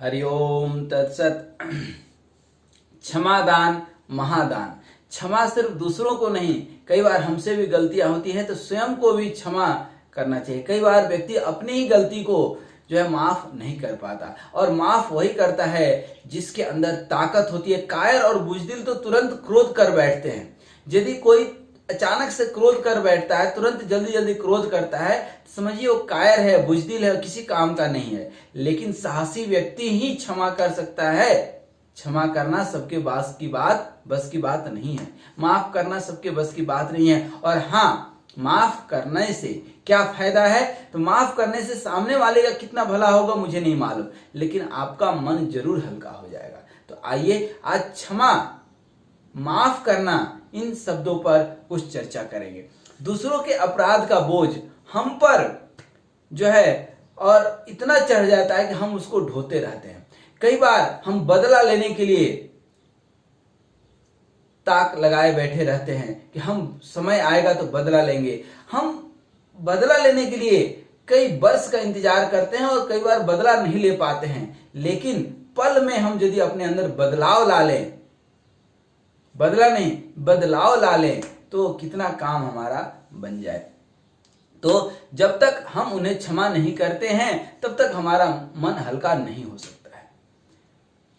हरिओम तत्सत। क्षमादान महादान। क्षमा सिर्फ दूसरों को नहीं, कई बार हमसे भी गलतियां होती है तो स्वयं को भी क्षमा करना चाहिए। कई बार व्यक्ति अपनी ही गलती को जो है माफ नहीं कर पाता, और माफ वही करता है जिसके अंदर ताकत होती है। कायर और बुजदिल तो तुरंत क्रोध कर बैठते हैं। यदि कोई अचानक से क्रोध कर बैठता है, तुरंत जल्दी जल्दी क्रोध करता है, समझिए वो कायर है, बुजदिल है, किसी काम का नहीं है। लेकिन साहसी व्यक्ति ही क्षमा कर सकता है। क्षमा करना सबके बस की बात नहीं है। माफ करना सबके बस की बात नहीं है। और हाँ, माफ करने से क्या फायदा है? तो माफ करने से सामने वाले का कितना भला होगा मुझे नहीं मालूम, लेकिन आपका मन जरूर हल्का हो जाएगा। तो आइए आज क्षमा, माफ करना, इन शब्दों पर कुछ चर्चा करेंगे। दूसरों के अपराध का बोझ हम पर जो है और इतना चढ़ जाता है कि हम उसको ढोते रहते हैं। कई बार हम बदला लेने के लिए ताक लगाए बैठे रहते हैं कि हम समय आएगा तो बदला लेंगे। हम बदला लेने के लिए कई वर्ष का इंतजार करते हैं और कई बार बदला नहीं ले पाते हैं। लेकिन पल में हम यदि अपने अंदर बदलाव ला लें, बदला नहीं बदलाव ला लें, तो कितना काम हमारा बन जाए। तो जब तक हम उन्हें क्षमा नहीं करते हैं तब तक हमारा मन हल्का नहीं हो सकता है,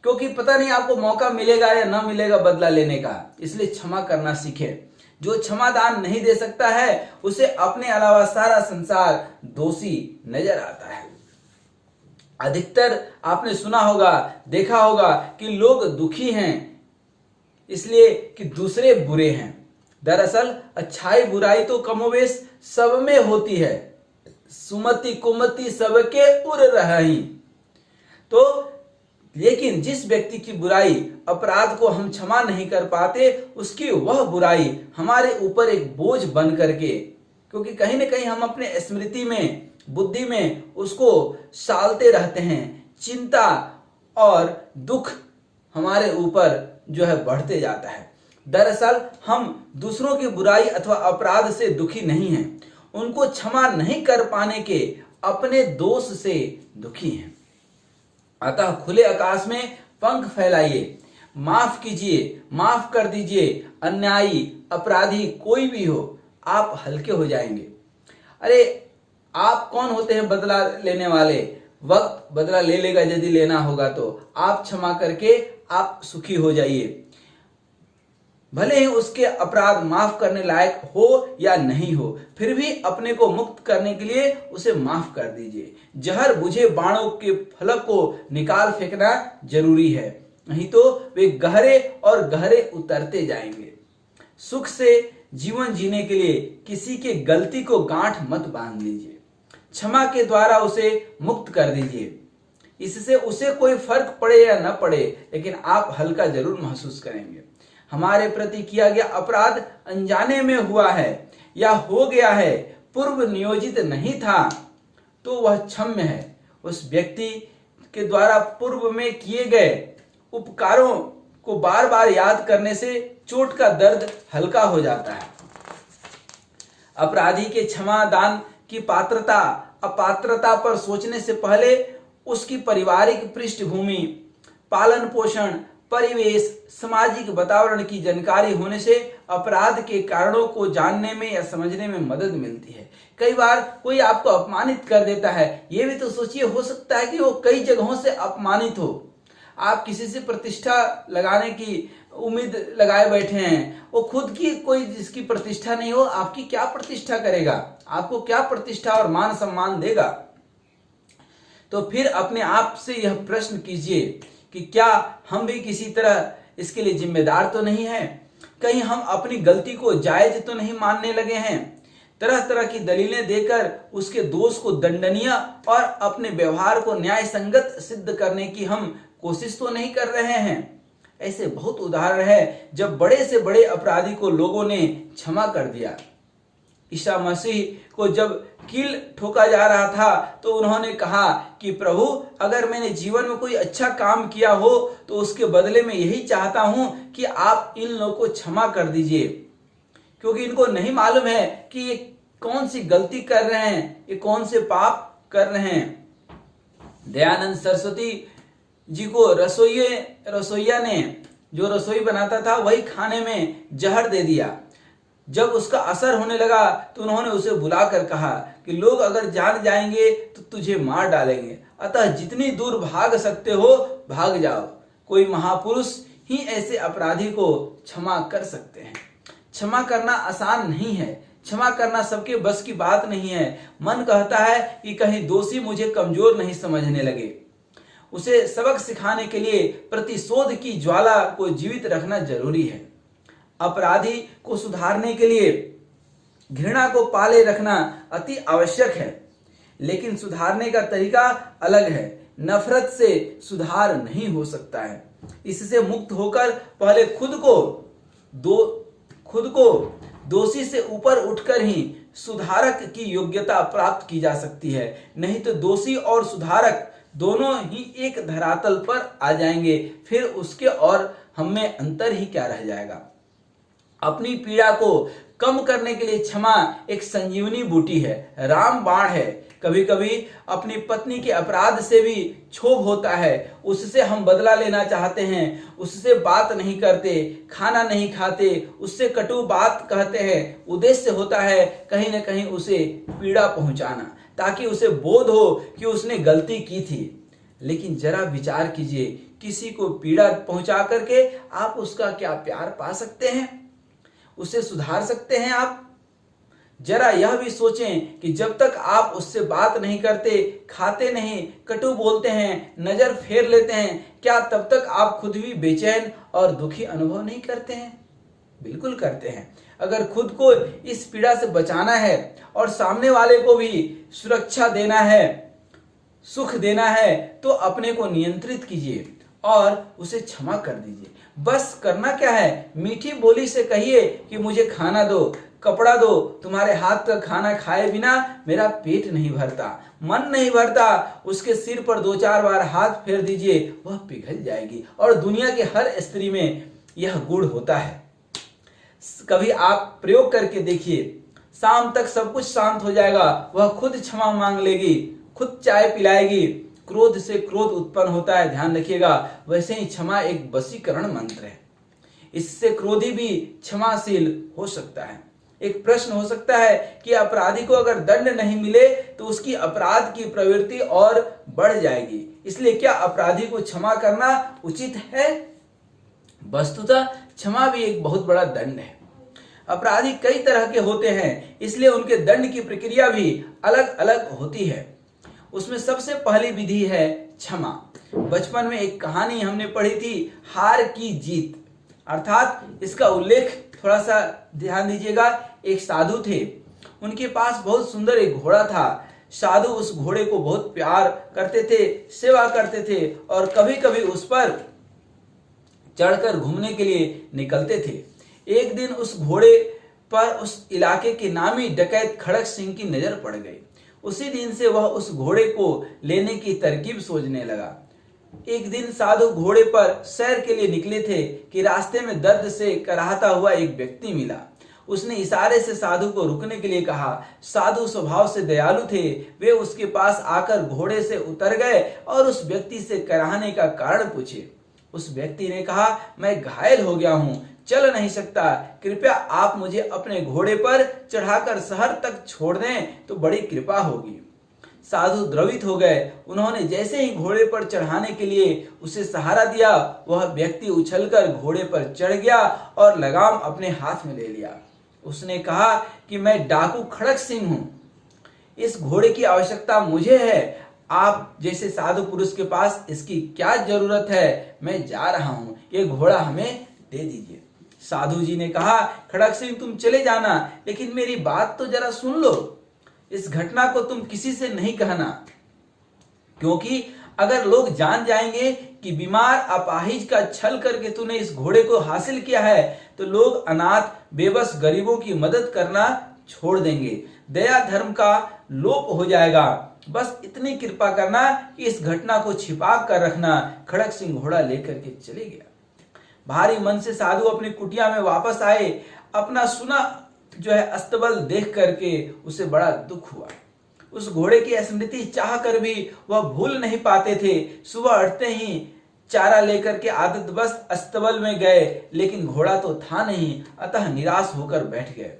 क्योंकि पता नहीं आपको मौका मिलेगा या ना मिलेगा बदला लेने का। इसलिए क्षमा करना सीखें। जो क्षमादान नहीं दे सकता है उसे अपने अलावा सारा संसार दोषी नजर आता है। अधिकतर आपने सुना होगा, देखा होगा कि लोग दुखी हैं इसलिए कि दूसरे बुरे हैं। दरअसल अच्छाई बुराई तो कमोवेश सब में होती है। सुमति कुमति सबके उर रही। तो लेकिन जिस व्यक्ति की बुराई, अपराध को हम क्षमा नहीं कर पाते, उसकी वह बुराई हमारे ऊपर एक बोझ बन करके, क्योंकि कहीं ना कहीं हम अपने स्मृति में, बुद्धि में उसको सालते रहते हैं। चिंता और दुख हमारे ऊपर जो है बढ़ते जाता है। दरअसल हम दूसरों की बुराई अथवा अपराध से दुखी नहीं हैं, उनको क्षमा नहीं कर पाने के अपने दोष से दुखी हैं। अतः खुले आकाश में पंख फैलाइए, माफ कीजिए, माफ कर दीजिए। अन्यायी, अपराधी कोई भी हो, आप हल्के हो जाएंगे। अरे आप कौन होते हैं बदला लेने वाले? वक्त बदला ले लेगा यदि लेना होगा तो। आप क्षमा करके आप सुखी हो जाइए। भले ही उसके अपराध माफ करने लायक हो या नहीं हो, फिर भी अपने को मुक्त करने के लिए उसे माफ कर दीजिए। जहर बुझे बाणों के फलक को निकाल फेंकना जरूरी है, नहीं तो वे गहरे और गहरे उतरते जाएंगे। सुख से जीवन जीने के लिए किसी के गलती को गांठ मत बांध लीजिए। क्षमा के द्वारा उसे मुक्त कर दीजिए। इससे उसे कोई फर्क पड़े या न पड़े, लेकिन आप हल्का जरूर महसूस करेंगे। हमारे प्रति किया गया अपराध अनजाने में हुआ है या हो गया है, पूर्व नियोजित नहीं था, तो वह क्षम्य है। उस व्यक्ति के द्वारा पूर्व में किए गए उपकारों को बार बार याद करने से चोट का दर्द हल्का हो जाता है। अपराधी के क्षमा दान की पात्रता अपात्रता पर सोचने से पहले उसकी पारिवारिक पृष्ठभूमि, पालन पोषण, परिवेश, सामाजिक वातावरण की जानकारी होने से अपराध के कारणों को जानने में या समझने में मदद मिलती है। कई बार कोई आपको अपमानित कर देता है, ये भी तो सोचिए, हो सकता है कि वो कई जगहों से अपमानित हो। आप किसी से प्रतिष्ठा लगाने की उम्मीद लगाए बैठे हैं, वो खुद की कोई जिसकी प्रतिष्ठा नहीं हो, आपकी क्या प्रतिष्ठा करेगा? आपको क्या प्रतिष्ठा और मान सम्मान देगा? तो फिर अपने आप से यह प्रश्न कीजिए कि क्या हम भी किसी तरह इसके लिए जिम्मेदार तो नहीं है? कहीं हम अपनी गलती को जायज तो नहीं मानने लगे हैं? तरह तरह की दलीलें देकर उसके दोष को दंडनीय और अपने व्यवहार को न्याय संगत सिद्ध करने की हम कोशिश तो नहीं कर रहे हैं? ऐसे बहुत उदाहरण है जब बड़े से बड़े अपराधी को लोगों ने क्षमा कर दिया। ईसा मसीह को जब कील ठोका जा रहा था तो उन्होंने कहा कि प्रभु, अगर मैंने जीवन में कोई अच्छा काम किया हो तो उसके बदले में यही चाहता हूं कि आप इन लोगों को क्षमा कर दीजिए, क्योंकि इनको नहीं मालूम है कि ये कौन सी गलती कर रहे हैं, ये कौन से पाप कर रहे हैं। दयानंद सरस्वती जी को रसोइया ने, जो रसोई बनाता था, वही खाने में जहर दे दिया। जब उसका असर होने लगा तो उन्होंने उसे बुलाकर कहा कि लोग अगर जान जाएंगे तो तुझे मार डालेंगे, अतः जितनी दूर भाग सकते हो भाग जाओ। कोई महापुरुष ही ऐसे अपराधी को क्षमा कर सकते हैं। क्षमा करना आसान नहीं है, क्षमा करना सबके बस की बात नहीं है। मन कहता है कि कहीं दोषी मुझे कमजोर नहीं समझने लगे। उसे सबक सिखाने के लिए प्रतिशोध की ज्वाला को जीवित रखना जरूरी है। अपराधी को सुधारने के लिए घृणा को पाले रखना अति आवश्यक है, लेकिन सुधारने का तरीका अलग है। नफरत से सुधार नहीं हो सकता है। इससे मुक्त होकर पहले खुद को दोषी से ऊपर उठकर ही सुधारक की योग्यता प्राप्त की जा सकती है। नहीं तो दोषी और सुधारक दोनों ही एक धरातल पर आ जाएंगे, फिर उसके और हम में अंतर ही क्या रह जाएगा। अपनी पीड़ा को कम करने के लिए क्षमा एक संजीवनी बूटी है, रामबाण है। कभी कभी अपनी पत्नी के अपराध से भी क्षोभ होता है, उससे हम बदला लेना चाहते हैं, उससे बात नहीं करते, खाना नहीं खाते, उससे कटु बात कहते हैं। उद्देश्य होता है कहीं न कहीं उसे पीड़ा पहुंचाना, ताकि उसे बोध हो कि उसने गलती की थी। लेकिन जरा विचार कीजिए, किसी को पीड़ा पहुंचा करके आप उसका क्या प्यार पा सकते हैं? उसे सुधार सकते हैं आप? जरा यह भी सोचें कि जब तक आप उससे बात नहीं करते, खाते नहीं, कटु बोलते हैं, नजर फेर लेते हैं, क्या तब तक आप खुद भी बेचैन और दुखी अनुभव नहीं करते हैं? बिल्कुल करते हैं। अगर खुद को इस पीड़ा से बचाना है और सामने वाले को भी सुरक्षा देना है, सुख देना है, तो अपने को नियंत्रित कीजिए और उसे क्षमा कर दीजिए। बस करना क्या है, मीठी बोली से कहिए कि मुझे खाना दो, कपड़ा दो, तुम्हारे हाथ का खाना खाए बिना मेरा पेट नहीं भरता, मन नहीं भरता। उसके सिर पर 2-4 बार हाथ फेर दीजिए, वह पिघल जाएगी। और दुनिया के हर स्त्री में यह गुण होता है। कभी आप प्रयोग करके देखिए, शाम तक सब कुछ शांत हो जाएगा। वह खुद क्षमा मांग लेगी, खुद चाय पिलाएगी। क्रोध से क्रोध उत्पन्न होता है, ध्यान रखिएगा। वैसे ही क्षमा एक वशीकरण मंत्र है, इससे क्रोधी भी क्षमाशील हो सकता है। एक प्रश्न हो सकता है कि अपराधी को अगर दंड नहीं मिले तो उसकी अपराध की प्रवृत्ति और बढ़ जाएगी, इसलिए क्या अपराधी को क्षमा करना उचित है? वस्तुतः क्षमा भी एक बहुत बड़ा दंड है। अपराधी कई तरह के होते हैं, इसलिए उनके दंड की प्रक्रिया भी अलग अलग होती है। उसमें सबसे पहली विधि है क्षमा। बचपन में एक कहानी हमने पढ़ी थी, हार की जीत, अर्थात इसका उल्लेख थोड़ा सा ध्यान दीजिएगा। एक साधु थे, उनके पास बहुत सुंदर एक घोड़ा था। साधु उस घोड़े को बहुत प्यार करते थे, सेवा करते थे और कभी कभी उस पर चढ़कर घूमने के लिए निकलते थे। एक दिन उस घोड़े पर उस इलाके के नामी डकैत खड़क सिंह की नजर पड़ गई। उसी दिन से वह उस घोड़े को लेने की तरकीब सोचने लगा। एक दिन साधु घोड़े पर सैर के लिए निकले थे कि रास्ते में दर्द से कराहता हुआ एक व्यक्ति मिला। उसने इशारे से साधु को रुकने के लिए कहा। साधु स्वभाव से दयालु थे, वे उसके पास आकर घोड़े से उतर गए और उस व्यक्ति से कराहने का कारण पूछे। उस व्यक्ति ने कहा, मैं घायल हो गया हूं, चल नहीं सकता, कृपया आप मुझे अपने घोड़े पर चढ़ाकर शहर तक छोड़ दें तो बड़ी कृपा होगी। साधु द्रवित हो गए। उन्होंने जैसे ही घोड़े पर चढ़ाने के लिए उसे सहारा दिया, वह व्यक्ति उछलकर घोड़े पर चढ़ गया और लगाम अपने हाथ में ले लिया। उसने कहा कि मैं डाकू खड़क सिंह हूं, इस घोड़े की आवश्यकता मुझे है, आप जैसे साधु पुरुष के पास इसकी क्या जरूरत है, मैं जा रहा हूं, ये घोड़ा हमें दे दीजिए। साधु जी ने कहा, खड़क सिंह तुम चले जाना, लेकिन मेरी बात तो जरा सुन लो। इस घटना को तुम किसी से नहीं कहना, क्योंकि अगर लोग जान जाएंगे कि बीमार अपाहिज का छल करके तूने इस घोड़े को हासिल किया है, तो लोग अनाथ बेबस गरीबों की मदद करना छोड़ देंगे, दया धर्म का लोप हो जाएगा। बस इतनी कृपा करना कि इस घटना को छिपा कर रखना। खड़क सिंह घोड़ा लेकर के चले गया। भारी मन से साधु अपनी कुटिया में वापस आए। अपना सुना अस्तबल देख करके उसे बड़ा दुख हुआ। उस घोड़े की स्मृति चाह कर भी वह भूल नहीं पाते थे। सुबह उठते ही चारा लेकर के आदत बस अस्तबल में गए, लेकिन घोड़ा तो था नहीं, अतः निराश होकर बैठ गए।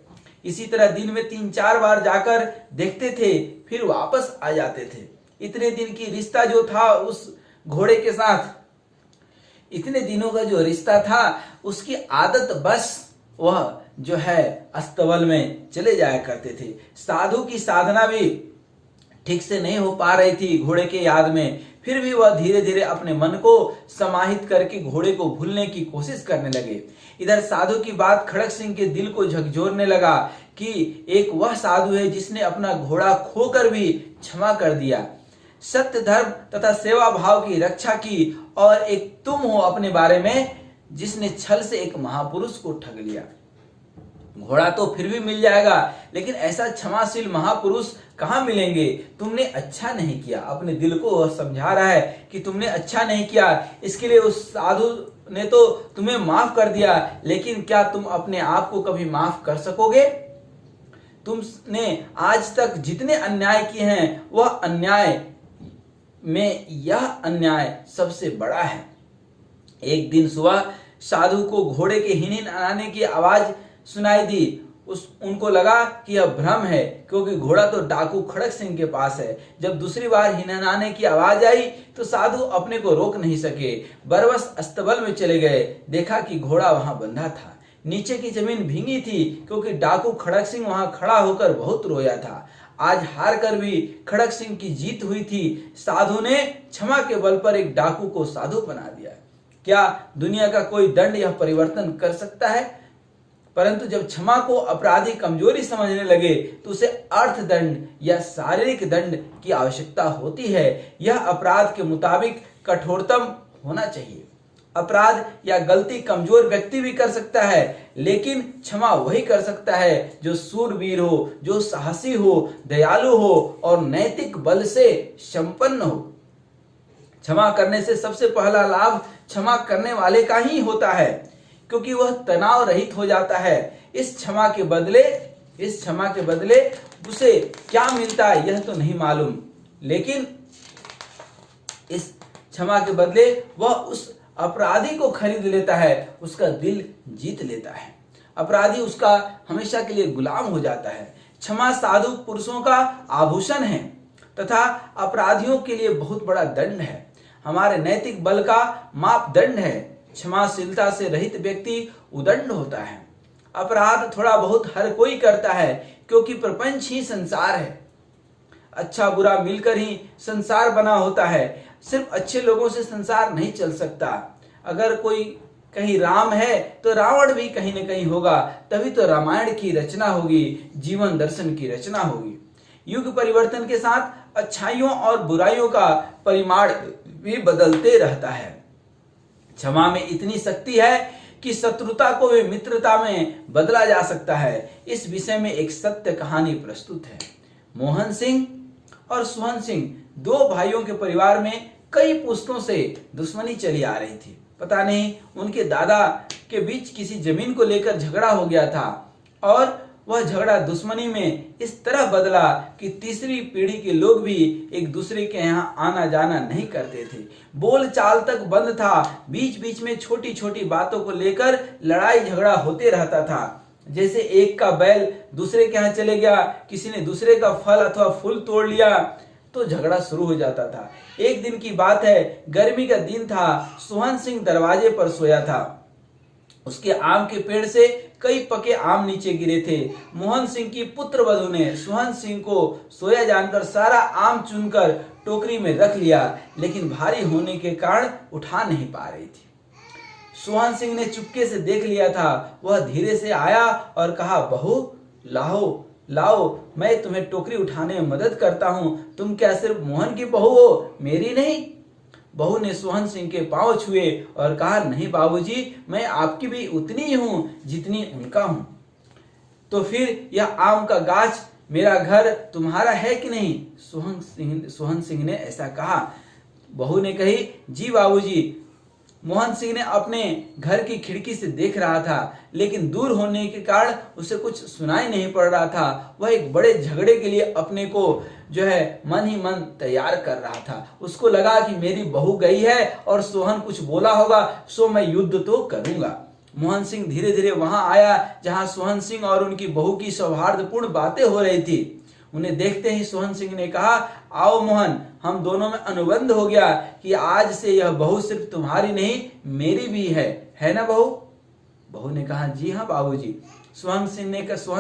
इसी तरह दिन में 3-4 बार जाकर देखते थे, फिर वापस आ जाते थे। इतने दिन की रिश्ता जो था उस घोड़े के साथ, इतने दिनों का जो रिश्ता था, उसकी आदत बस वह जो है अस्तबल में चले जाया करते थे। साधु की साधना भी ठीक से नहीं हो पा रही थी घोड़े के याद में, फिर भी वह धीरे धीरे अपने मन को समाहित करके घोड़े को भूलने की कोशिश करने लगे। इधर साधु की बात खड़क सिंह के दिल को झकझोरने लगा कि एक वह साधु है जिसने अपना घोड़ा खोकर भी क्षमा कर दिया, सत्य धर्म तथा सेवा भाव की रक्षा की, और एक तुम हो अपने बारे में जिसने छल से एक महापुरुष को ठग लिया। घोड़ा तो फिर भी मिल जाएगा, लेकिन ऐसा क्षमाशील महापुरुष कहां मिलेंगे। तुमने अच्छा नहीं किया। अपने दिल को वह समझा रहा है कि तुमने अच्छा नहीं किया, इसके लिए उस साधु ने तो तुम्हें माफ कर दिया, लेकिन क्या तुम अपने आप को कभी माफ कर सकोगे? तुमने आज तक जितने अन्याय किए हैं, वह अन्याय में यह अन्याय सबसे बड़ा है। एक दिन सुबह साधु को घोड़े के हिनहिनाने की आवाज सुनाई दी। उनको लगा कि यह भ्रम है, क्योंकि घोड़ा तो डाकू खड़क सिंह के पास है। जब दूसरी बार हिनहिनाने की आवाज आई तो साधु अपने को रोक नहीं सके, बरबस अस्तबल में चले गए। देखा कि घोड़ा वहां बंधा था। नीचे की जमीन भीगी थी, क्योंकि डाकू खड़क सिंह वहां खड़ा होकर बहुत रोया था। आज हार कर भी खड़क सिंह की जीत हुई थी। साधु ने क्षमा के बल पर एक डाकू को साधु बना दिया। क्या दुनिया का कोई दंड यह परिवर्तन कर सकता है? परंतु जब क्षमा को अपराधी कमजोरी समझने लगे तो उसे अर्थदंड या शारीरिक दंड की आवश्यकता होती है। यह अपराध के मुताबिक कठोरतम होना चाहिए। अपराध या गलती कमजोर व्यक्ति भी कर सकता है, लेकिन क्षमा वही कर सकता है जो सूरवीर हो, जो साहसी हो, दयालु हो और नैतिक बल से संपन्न हो। क्षमा करने से सबसे पहला लाभ क्षमा करने वाले का ही होता है, क्योंकि वह तनाव रहित हो जाता है। इस क्षमा के बदले उसे क्या मिलता है यह तो नहीं मालूम, लेकिन इस क्षमा के बदले वह उस अपराधी को खरीद लेता है, उसका दिल जीत लेता है। अपराधी उसका हमेशा के लिए गुलाम हो जाता है। क्षमा साधु पुरुषों का आभूषण है तथा अपराधियों के लिए बहुत बड़ा दंड है। हमारे नैतिक बल का मापदंड है। क्षमाशीलता से रहित व्यक्ति उदंड होता है। अपराध थोड़ा बहुत हर कोई करता है, क्योंकि प्रपंच ही संसार है। अच्छा बुरा मिलकर ही संसार बना होता है। सिर्फ अच्छे लोगों से संसार नहीं चल सकता। अगर कोई कहीं राम है तो रावण भी कहीं न कहीं होगा, तभी तो रामायण की रचना होगी, जीवन दर्शन की रचना होगी। युग परिवर्तन के साथ अच्छाइयों और बुराइयों का परिमाण भी बदलते रहता है। क्षमा में इतनी शक्ति है कि शत्रुता को भी मित्रता में बदला जा सकता है। इस विषय में एक सत्य कहानी प्रस्तुत है। मोहन सिंह और सुहन सिंह दो भाइयों के परिवार में कई पुश्तों से दुश्मनी चली आ रही थी। पता नहीं उनके दादा के बीच किसी जमीन को लेकर झगड़ा हो गया था, और वह झगड़ा दुश्मनी में इस तरह बदला कि तीसरी पीढ़ी के लोग भी एक दूसरे के यहाँ आना जाना नहीं करते थे। बोल चाल तक बंद था। बीच बीच में छोटी छोटी बातों को लेकर लड़ाई झगड़ा होते रहता था। जैसे एक का बैल दूसरे के यहाँ चले गया, किसी ने दूसरे का फल अथवा फूल तोड़ लिया, तो झगड़ा शुरू हो जाता था। एक दिन की बात है, गर्मी का दिन था। सुहन सिंह दरवाजे पर सोया था। उसके आम के पेड़ से कई पके आम नीचे गिरे थे। मोहन सिंह की पुत्र वधू ने सुहन सिंह को सोया जानकर सारा आम चुनकर टोकरी में रख लिया, लेकिन भारी होने के कारण उठा नहीं पा रही थी। सुहन सिंह ने चुपके से देख लिया था। वह धीरे से आया और कहा, बहू लाओ, मैं तुम्हें टोकरी उठाने में मदद करता हूँ। तुम क्या सिर्फ मोहन की बहू हो, मेरी नहीं? बहू ने सुहन सिंह के पांव छुए और कहा, नहीं बाबूजी, मैं आपकी भी उतनी ही हूं जितनी उनका हूं। तो फिर यह आम का गाछ मेरा घर तुम्हारा है कि नहीं? सुहन सिंह ने ऐसा कहा। बहू ने कही, जी बाबूजी। मोहन सिंह ने अपने घर की खिड़की से देख रहा था, लेकिन दूर होने के कारण उसे कुछ सुनाई नहीं पड़ रहा था। वह एक बड़े झगड़े के लिए अपने को जो है मन ही मन तैयार कर रहा था। उसको लगा कि मेरी बहू गई है और सोहन कुछ बोला होगा, सो मैं युद्ध तो करूंगा। मोहन सिंह धीरे धीरे वहां आया जहां सोहन सिंह और उनकी बहू की सौहार्दपूर्ण बातें हो रही थी। उन्हें देखते ही सोहन सिंह ने कहा, आओ मोहन, हम दोनों में अनुबंध हो गया कि आज से यह बहू सिर्फ तुम्हारी नहीं मेरी भी है ना बहू? बहू ने कहा, जी हाँ बाबूजी। सोहन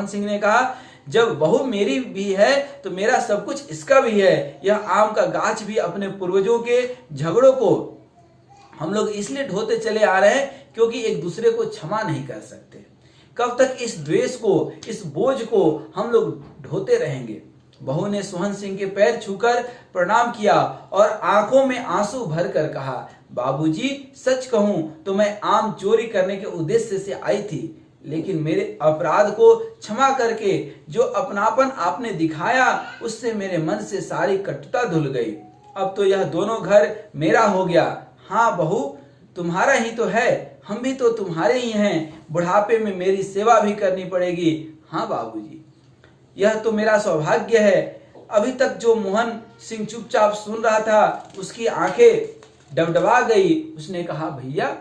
सिंह ने कहा, जब बहू मेरी भी है तो मेरा सब कुछ इसका भी है। यह आम का गाछ भी अपने पूर्वजों के झगड़ों को हम लोग इसलिए ढोते चले आ रहे हैं क्योंकि एक दूसरे को क्षमा नहीं कर सकते। कब तक इस द्वेष को, इस बोझ को हम लोग ढोते रहेंगे? बहू ने सोहन सिंह के पैर छूकर प्रणाम किया और आंखों में आंसू भरकर कहा, बाबूजी सच कहूं तो मैं आम चोरी करने के उद्देश्य से आई थी, लेकिन मेरे अपराध को क्षमा करके जो अपनापन आपने दिखाया उससे मेरे मन से सारी कटुता धुल गई। अब तो यह दोनों घर मेरा हो गया। हाँ बहू, तुम्हारा ही तो है, हम भी तो तुम्हारे ही हैं। बुढ़ापे में मेरी सेवा भी करनी पड़ेगी। हाँ बाबूजी, यह तो मेरा सौभाग्य है। अभी तक जो मोहन सिंह चुपचाप सुन रहा था, उसकी आंखें डबडबा गई। उसने कहा, भैया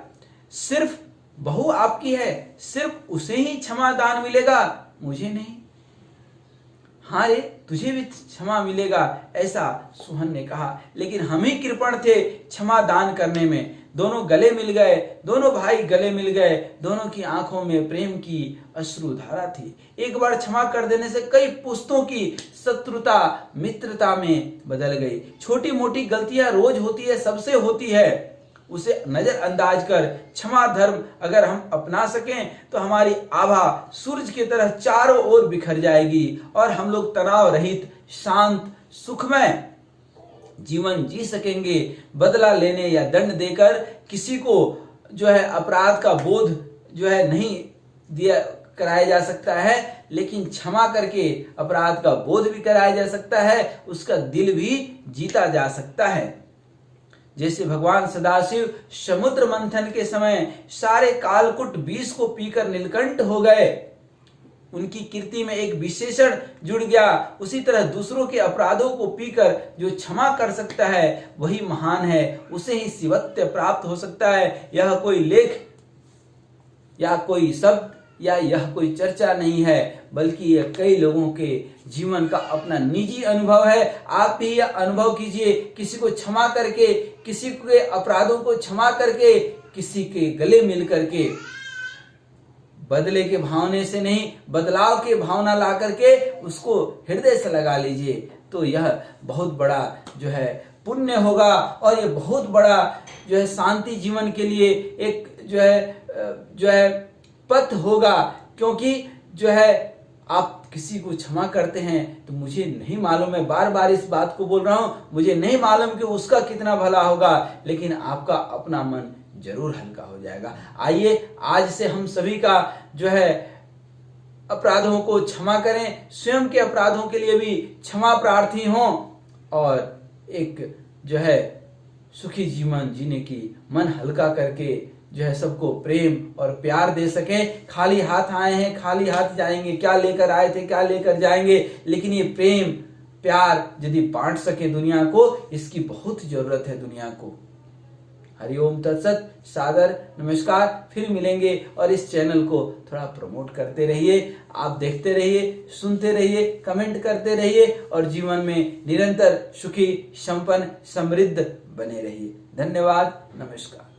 सिर्फ बहू आपकी है, सिर्फ उसे ही क्षमा दान मिलेगा, मुझे नहीं? हाँ रे, तुझे भी क्षमा मिलेगा, ऐसा सोहन ने कहा। लेकिन हम ही कृपण थे क्षमा दान करने में। दोनों गले मिल गए, दोनों भाई गले मिल गए। दोनों की आंखों में प्रेम की अश्रुधारा थी। एक बार क्षमा कर देने से कई पुश्तों की शत्रुता मित्रता में बदल गई। छोटी मोटी गलतियां रोज होती है, सबसे होती है, उसे नजरअंदाज कर क्षमा धर्म अगर हम अपना सकें तो हमारी आभा सूरज की तरह चारों ओर बिखर जाएगी और हम लोग तनाव रहित, शांत, सुखमय जीवन जी सकेंगे। बदला लेने या दंड देकर किसी को जो है अपराध का बोध जो है नहीं दिया कराया जा सकता है, लेकिन क्षमा करके अपराध का बोध भी कराया जा सकता है, उसका दिल भी जीता जा सकता है। जैसे भगवान सदाशिव समुद्र मंथन के समय सारे कालकुट विष को पीकर नीलकंठ हो गए, उनकी कीर्ति में एक विशेषण जुड़ गया, उसी तरह दूसरों के अपराधों को पीकर जो क्षमा कर सकता है वही महान है, उसे ही शिवत्व प्राप्त हो सकता है। यह कोई लेख या कोई शब्द या यह कोई चर्चा नहीं है, बल्कि यह कई लोगों के जीवन का अपना निजी अनुभव है। आप भी यह अनुभव कीजिए, किसी को क्षमा करके, किसी के अपराधों को क्षमा करके, किसी के गले मिल करके, बदले के भावने से नहीं, बदलाव के भावना ला करके उसको हृदय से लगा लीजिए, तो यह बहुत बड़ा जो है पुण्य होगा और यह बहुत बड़ा जो है शांति जीवन के लिए एक जो है पथ होगा। क्योंकि जो है आप किसी को क्षमा करते हैं तो मुझे नहीं मालूम, मैं बार बार इस बात को बोल रहा हूं, मुझे नहीं मालूम कि उसका कितना भला होगा, लेकिन आपका अपना मन जरूर हल्का हो जाएगा। आइए आज से हम सभी का जो है अपराधों को क्षमा करें, स्वयं के अपराधों के लिए भी क्षमा प्रार्थी हों और एक जो है सुखी जीवन जीने की मन हल्का करके जो है सबको प्रेम और प्यार दे सकें। खाली हाथ आए हैं, खाली हाथ जाएंगे, क्या लेकर आए थे क्या लेकर जाएंगे, लेकिन ये प्रेम प्यार यदि बांट सके दुनिया को, इसकी बहुत जरूरत है दुनिया को। हरिओम तत्सत, सादर नमस्कार। फिर मिलेंगे और इस चैनल को थोड़ा प्रमोट करते रहिए, आप देखते रहिए, सुनते रहिए, कमेंट करते रहिए और जीवन में निरंतर सुखी, संपन्न, समृद्ध बने रहिए। धन्यवाद, नमस्कार।